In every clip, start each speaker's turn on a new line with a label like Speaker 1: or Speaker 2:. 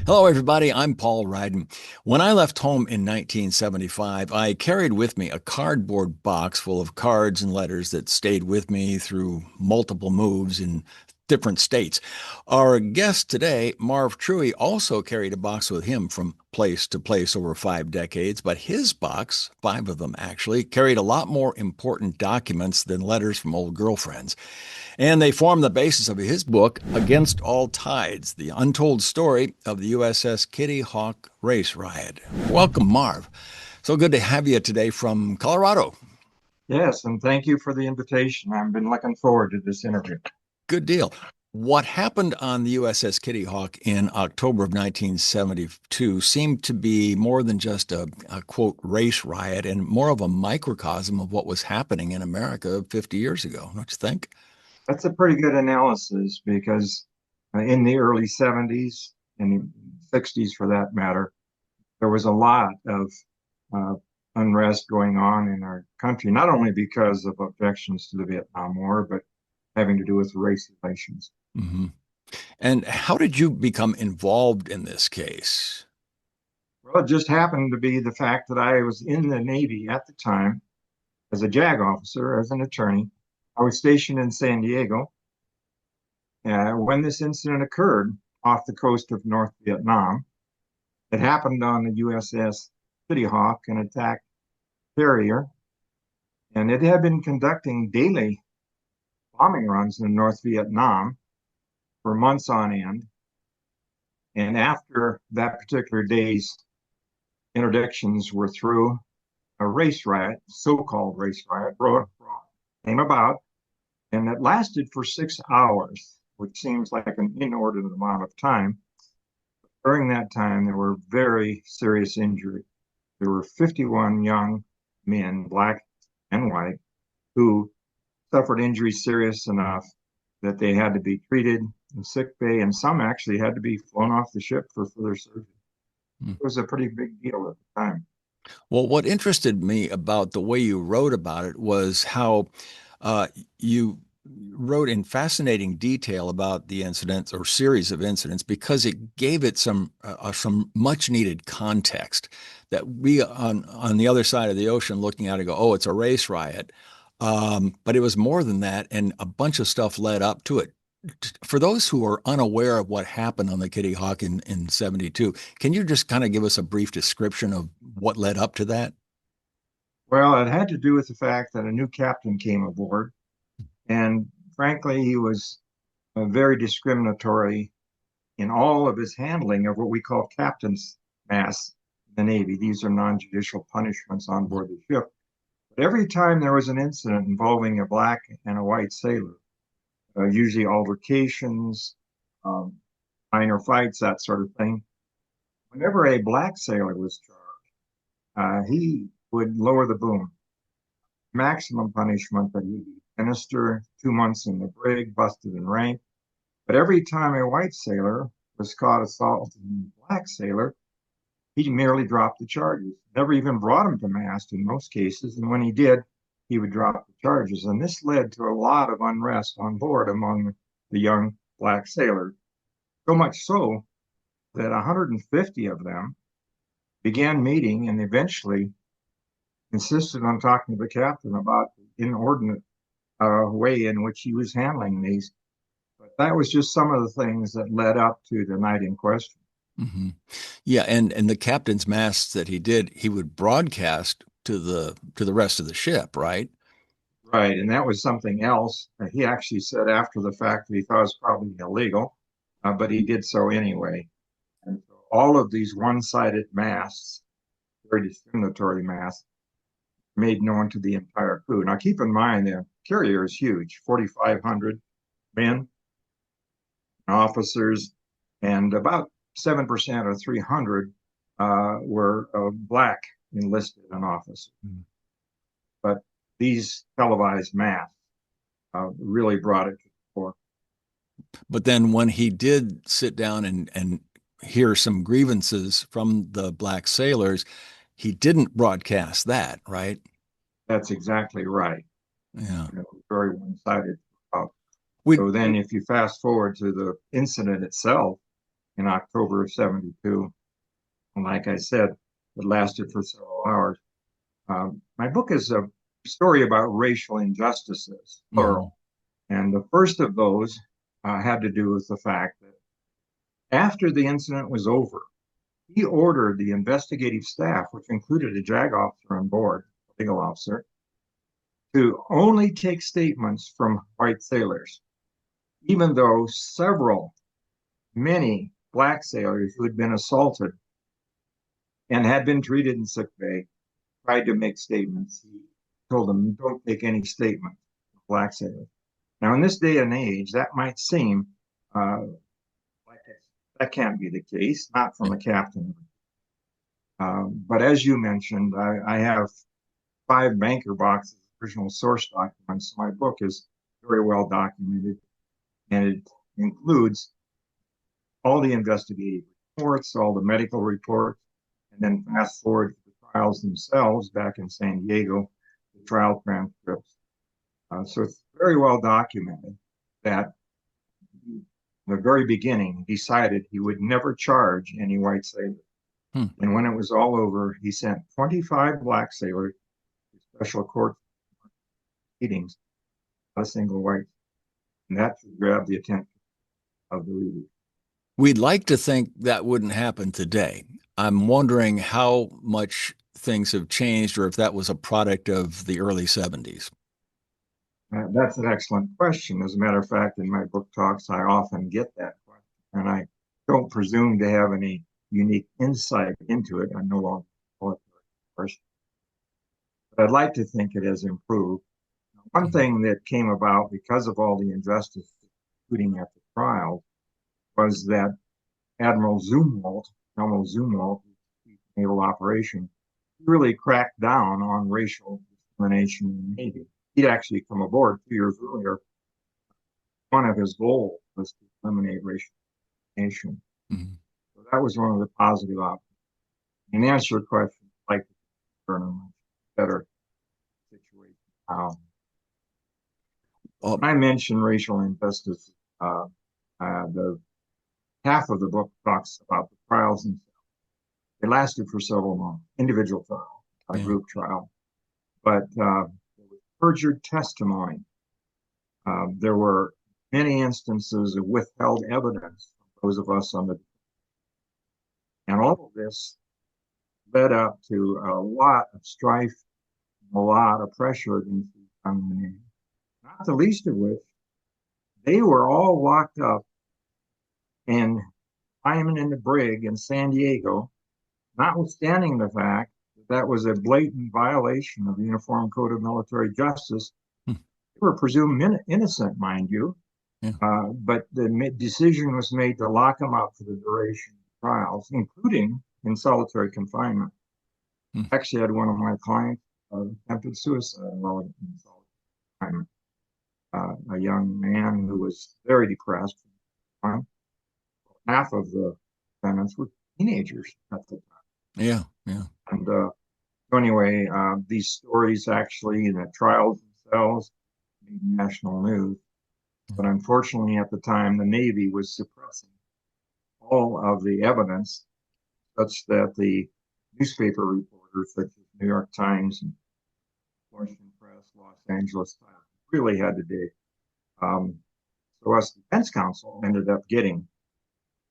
Speaker 1: Hello, everybody. I'm Paul Ryden. When I left home in 1975, I carried with me a cardboard box full of cards and letters that stayed with me through multiple moves in different states. Our guest today, Marv Truhe, also carried a box with him from place to place over 5 decades, but his box, five of them actually, carried a lot more important documents than letters from old girlfriends. And they form the basis of his book, Against All Tides, the untold story of the USS Kitty Hawk race riot. Welcome, Marv. So good to have you today from Colorado.
Speaker 2: Yes, and thank you for the invitation. I've been looking forward to this interview.
Speaker 1: Good deal. What happened on the USS Kitty Hawk in October of 1972 seemed to be more than just a quote race riot and more of a microcosm of what was happening in America 50 years ago, don't you think?
Speaker 2: That's a pretty good analysis because in the early 70s and 60s, for that matter, there was a lot of uh, unrest going on in our country, not only because of objections to the Vietnam War, but having to do with race relations.
Speaker 1: Hmm. And how did you become involved in this case?
Speaker 2: Well, it just happened to be the fact that I was in the Navy at the time as a JAG officer, as an attorney. I was stationed in San Diego when this incident occurred off the coast of North Vietnam. It happened on the USS Kitty Hawk, an attack carrier, and it had been conducting daily bombing runs in North Vietnam for months on end. And after that particular day's interdictions were through, a race riot, so-called race riot, came about, and it lasted for 6 hours, which seems like an inordinate amount of time. During that time, there were very serious injuries. There were 51 young men, black and white, who suffered injuries serious enough that they had to be treated in sick bay, and some actually had to be flown off the ship for further surgery. It was a pretty big deal at the time.
Speaker 1: Well, what interested me about the way you wrote about it was how uh, you wrote in fascinating detail about the incidents or series of incidents because it gave it some much needed context that we on the other side of the ocean looking at it go, oh, it's a race riot. But it was more than that, and a bunch of stuff led up to it. For those who are unaware of what happened on the Kitty Hawk in 72, can you just kind of give us a brief description of what led up to that?
Speaker 2: Well, it had to do with the fact that a new captain came aboard, and frankly, he was very discriminatory in all of his handling of what we call captain's mass in the Navy. These are non-judicial punishments on board the ship. But every time there was an incident involving a black and a white sailor, usually altercations, um, minor fights, that sort of thing, whenever a black sailor was charged, he would lower the boom. Maximum punishment that he'd administer 2 months in the brig, busted in rank. But every time a white sailor was caught assaulting a black sailor, he merely dropped the charges, never even brought him to mast in most cases. And when he did, he would drop the charges. And this led to a lot of unrest on board among the young black sailors. So much so that 150 of them began meeting and eventually insisted on talking to the captain about the inordinate way in which he was handling these. But that was just some of the things that led up to the night in question.
Speaker 1: Hmm. Yeah, and the captain's masts that he did, he would broadcast to the rest of the ship, right?
Speaker 2: Right, and that was something else. He actually said after the fact that he thought it was probably illegal, but he did so anyway. And so all of these one-sided masts, very discriminatory masts, made known to the entire crew. Now, keep in mind, the carrier is huge, 4,500 men, officers, and about 7% or 300 were black enlisted and officers.
Speaker 1: Mm.
Speaker 2: But these televised masts really brought it to the fore.
Speaker 1: But then when he did sit down and hear some grievances from the black sailors, he didn't broadcast that, right?
Speaker 2: That's exactly right.
Speaker 1: Yeah.
Speaker 2: Very one-sided. Uh,
Speaker 1: We
Speaker 2: so then, if you fast forward to the incident itself, in October of 72. And like I said, it lasted for several hours. My book is a story about racial injustices,
Speaker 1: Mm-hmm.
Speaker 2: plural. And the first of those had to do with the fact that after the incident was over, he ordered the investigative staff, which included a JAG officer on board, a legal officer, to only take statements from white sailors, even though many black sailors who had been assaulted and had been treated in sick bay tried to make statements. He told them, don't take any statement from black sailors. Now, in this day and age, that might seem like that can't be the case, not from a captain. But as you mentioned, I have 5 banker boxes of original source documents. So my book is very well documented, and it includes all the investigative reports, all the medical reports, and then fast forward to the trials themselves back in San Diego, the trial transcripts. So it's very well documented that in the very beginning decided he would never charge any white sailors.
Speaker 1: Hmm.
Speaker 2: And when it was all over, he sent 25 black sailors to special court meetings, not a single white. And that grabbed the attention of the readers.
Speaker 1: We'd like to think that wouldn't happen today. I'm wondering how much things have changed or if that was a product of the early 70s.
Speaker 2: That's an excellent question. As a matter of fact, in my book talks, I often get that question, and I don't presume to have any unique insight into it. I'm no longer a military person, but I'd like to think it has improved. One
Speaker 1: Mhm.
Speaker 2: thing that came about because of all the injustice, including at the trial, was that Admiral Zumwalt, naval operation, really cracked down on racial discrimination in the Navy. He'd actually come aboard 2 years earlier. One of his goals was to eliminate racial discrimination.
Speaker 1: Mhm.
Speaker 2: So that was one of the positive options. And to answer your question, I'd like to turn a much better situation now.
Speaker 1: Oh,
Speaker 2: When I mentioned racial injustice, uh, the half of the book talks about the trials themselves. They lasted for several months, individual trial, a
Speaker 1: yeah.
Speaker 2: group trial, but there was perjured testimony. There were many instances of withheld evidence from those of us on the, and all of this led up to a lot of strife, a lot of pressure against these young men, not the least of which they were all locked up in Hyman and the Brig in San Diego, notwithstanding the fact that that was a blatant violation of the Uniform Code of Military Justice.
Speaker 1: Hmm.
Speaker 2: They were presumed innocent, mind you,
Speaker 1: Yeah.
Speaker 2: but the decision was made to lock them up for the duration of the trials, including in solitary confinement.
Speaker 1: Hmm.
Speaker 2: Actually, I had one of my clients attempted suicide while in solitary confinement. A young man who was very depressed. Half of the defendants were teenagers at the time.
Speaker 1: Yeah. Yeah.
Speaker 2: And so anyway, these stories actually, the trials themselves, made national news. But unfortunately, at the time, the Navy was suppressing all of the evidence, such that the newspaper reporters, such as New York Times and Washington Press, Los Angeles Times, really had to dig. So us defense counsel ended up getting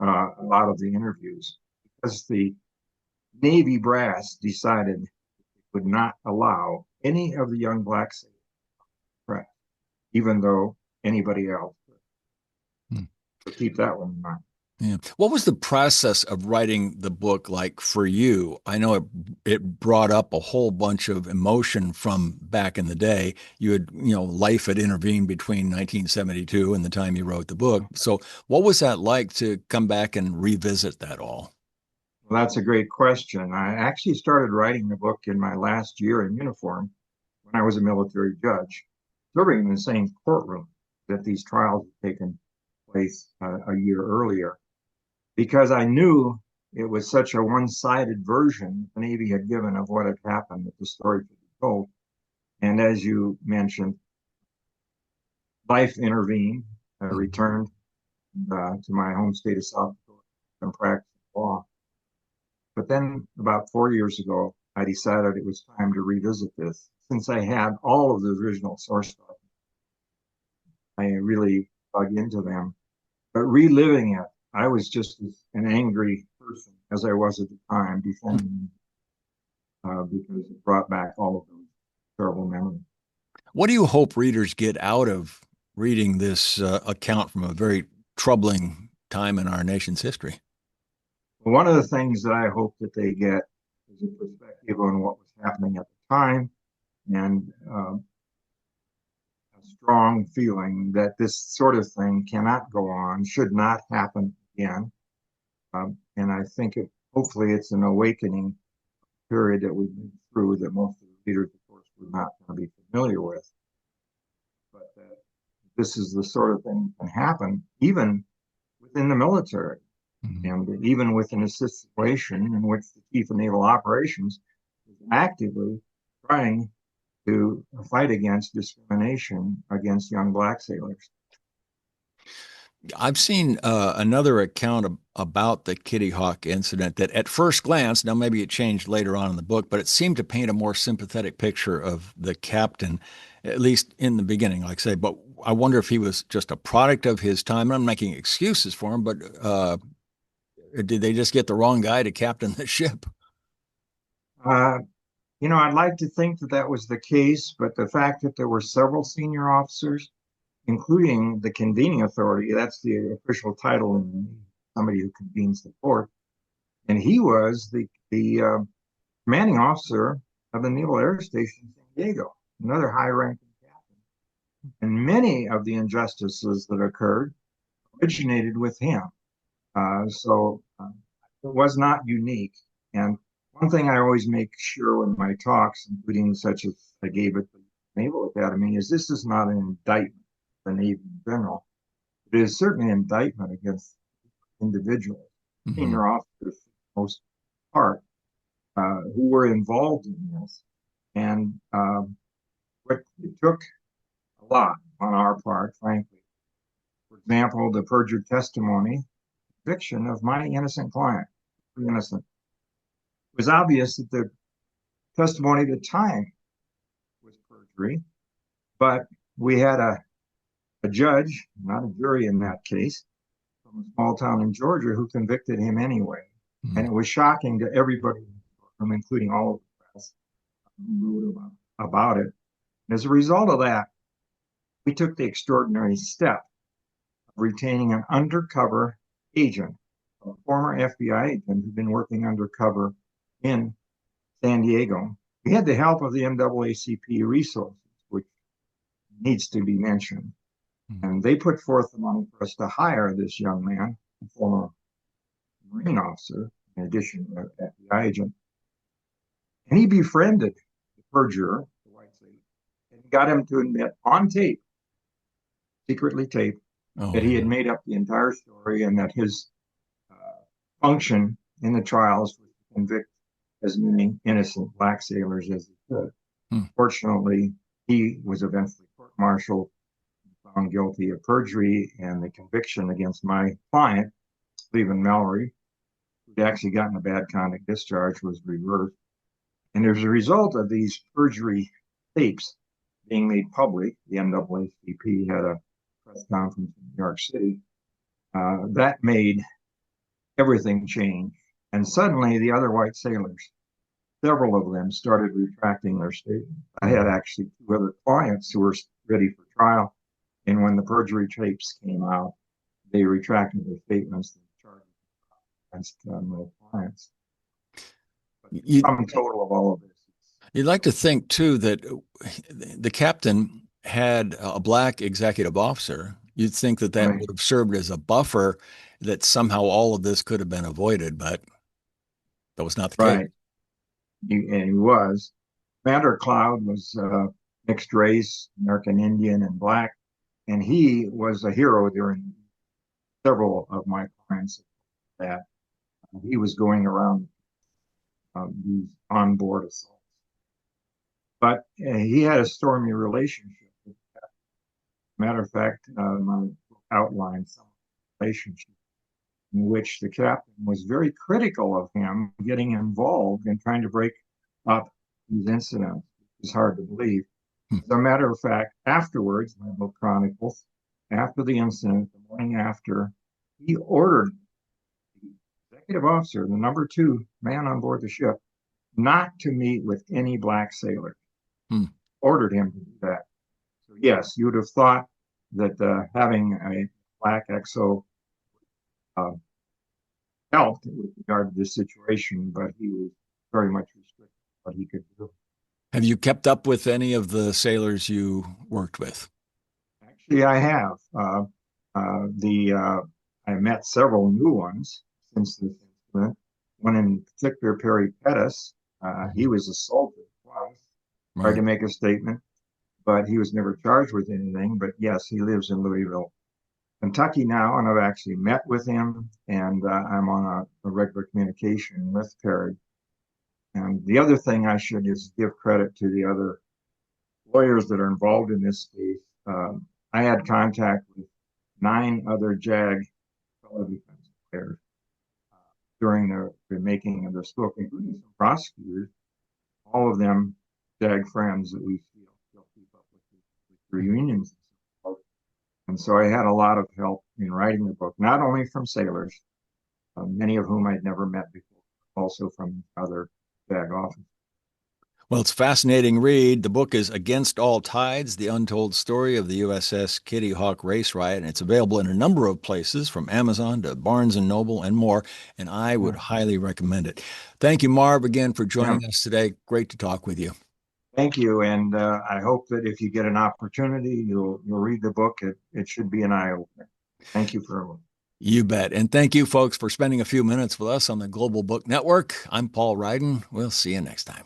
Speaker 2: a lot of the interviews because the Navy brass decided it would not allow any of the young blacks to press, even though anybody else would.
Speaker 1: Hmm.
Speaker 2: So keep that one in mind.
Speaker 1: Yeah. What was the process of writing the book like for you? I know it brought up a whole bunch of emotion from back in the day. You had, life had intervened between 1972 and the time you wrote the book. So what was that like to come back and revisit that all?
Speaker 2: Well, that's a great question. I actually started writing the book in my last year in uniform when I was a military judge, serving in the same courtroom that these trials had taken place a year earlier, because I knew it was such a one-sided version the Navy had given of what had happened that the story could be told. And as you mentioned, life intervened,
Speaker 1: Mhm.
Speaker 2: returned to my home state of South Dakota and practice law. But then about 4 years ago, I decided it was time to revisit this. Since I had all of the original source documents, I really dug into them. But reliving it, I was just an angry person as I was at the time, defending because it brought back all of those terrible memories.
Speaker 1: What do you hope readers get out of reading this account from a very troubling time in our nation's history?
Speaker 2: One of the things that I hope that they get is a perspective on what was happening at the time, and a strong feeling that this sort of thing cannot go on, should not happen again. And I think hopefully it's an awakening period that we've been through that most of the readers, of course, were not going to be familiar with. But this is the sort of thing that can happen even within the military. Mm-hmm. And even within a situation in which the Chief of Naval Operations is actively trying to fight against discrimination against young black sailors.
Speaker 1: I've seen another account about the Kitty Hawk incident that at first glance, now maybe it changed later on in the book, but it seemed to paint a more sympathetic picture of the captain, at least in the beginning, like I say. But I wonder if he was just a product of his time. I'm making excuses for him, but did they just get the wrong guy to captain the ship?
Speaker 2: I'd like to think that that was the case, but the fact that there were several senior officers, including the convening authority, that's the official title in somebody who convenes the port, and he was the commanding officer of the Naval Air Station in San Diego, another high-ranking captain. And many of the injustices that occurred originated with him. So it was not unique. And one thing I always make sure in my talks, including such as I gave at the Naval Academy, is this is not an indictment of the Navy in general. It is certainly an indictment against individuals, mm-hmm. senior officers for the most part, who were involved in this. And what it took a lot on our part, frankly. For example, the perjured testimony, conviction of my innocent client, innocent. It was obvious that the testimony at the time was perjury, but we had a judge, not a jury in that case, from a small town in Georgia who convicted him anyway. Mm-hmm. And it was shocking to everybody, including all of the press who wrote about it. And as a result of that, we took the extraordinary step of retaining an undercover agent, a former FBI agent who'd been working undercover in San Diego. We had the help of the NAACP resources, which needs to be mentioned. Mm-hmm. And they put forth the money for us to hire this young man, a former Marine officer, in addition to an FBI agent. And he befriended the perjurer, the white sailor, and got him to admit on tape, secretly taped, that he had made up the entire story and that his function in the trials was to convict as many innocent black sailors as he could. Fortunately, he was eventually court-martialed and found guilty of perjury, and the conviction against my client, Stephen Mallory, who'd actually gotten a bad conduct discharge, was reversed. And as a result of these perjury tapes being made public, the NAACP had a press conference in New York City. That made everything change. And suddenly the other white sailors, several of them, started retracting their statements. I had actually two other clients who were ready for trial. And when the perjury tapes came out, they retracted their statements and charged against my clients. The sum total of all of this.
Speaker 1: You'd like to think, too, that the captain had a black executive officer. You'd think that that would have served as a buffer, that somehow all of this could have been avoided, but that was not the case.
Speaker 2: And he was. Commander Cloud was mixed race, American Indian and black, and he was a hero during several of my clients. That he was going around these onboard assaults. But he had a stormy relationship with that. Matter of fact, my book outlines some relationship. in which the captain was very critical of him getting involved in trying to break up these incidents. It's hard to believe.
Speaker 1: Hmm.
Speaker 2: As a matter of fact, afterwards, my book chronicles, after the incident, the morning after, he ordered the executive officer, the number two man on board the ship, not to meet with any black sailors.
Speaker 1: Hmm.
Speaker 2: Ordered him to do that. So yes, you would have thought that having a black XO uh, helped with regard to this situation, but he was very much restricted what he could do.
Speaker 1: Have you kept up with any of the sailors you worked with?
Speaker 2: Actually, I have. The I met several new ones since this incident. One in particular, Perry Pettis. He
Speaker 1: Mhm.
Speaker 2: was assaulted twice. Tried
Speaker 1: Right.
Speaker 2: to make a statement, but he was never charged with anything. But yes, he lives in Louisville, Kentucky now, and I've actually met with him, and I'm on a regular communication with Perry. And the other thing I should is give credit to the other lawyers that are involved in this case. I had contact with 9 other JAG fellow defense lawyers during the making of this book, including some prosecutors, all of them JAG friends that we still keep up with reunions. And so I had a lot of help in writing the book, not only from sailors, many of whom I'd never met before, also from other JAG officers.
Speaker 1: Well, it's a fascinating read. The book is Against All Tides, The Untold Story of the USS Kitty Hawk Race Riot, and it's available in a number of places from Amazon to Barnes& and Noble and more, and I would
Speaker 2: Yeah.
Speaker 1: highly recommend it. Thank you, Marv, again for
Speaker 2: Yeah.
Speaker 1: joining us today. Great to talk with you.
Speaker 2: Thank you, and I hope that if you get an opportunity, you'll read the book. It should be an eye opener. Thank you for.
Speaker 1: You bet. And thank you, folks, for spending a few minutes with us on the Global Book Network. I'm Paul Ryden. We'll see you next time.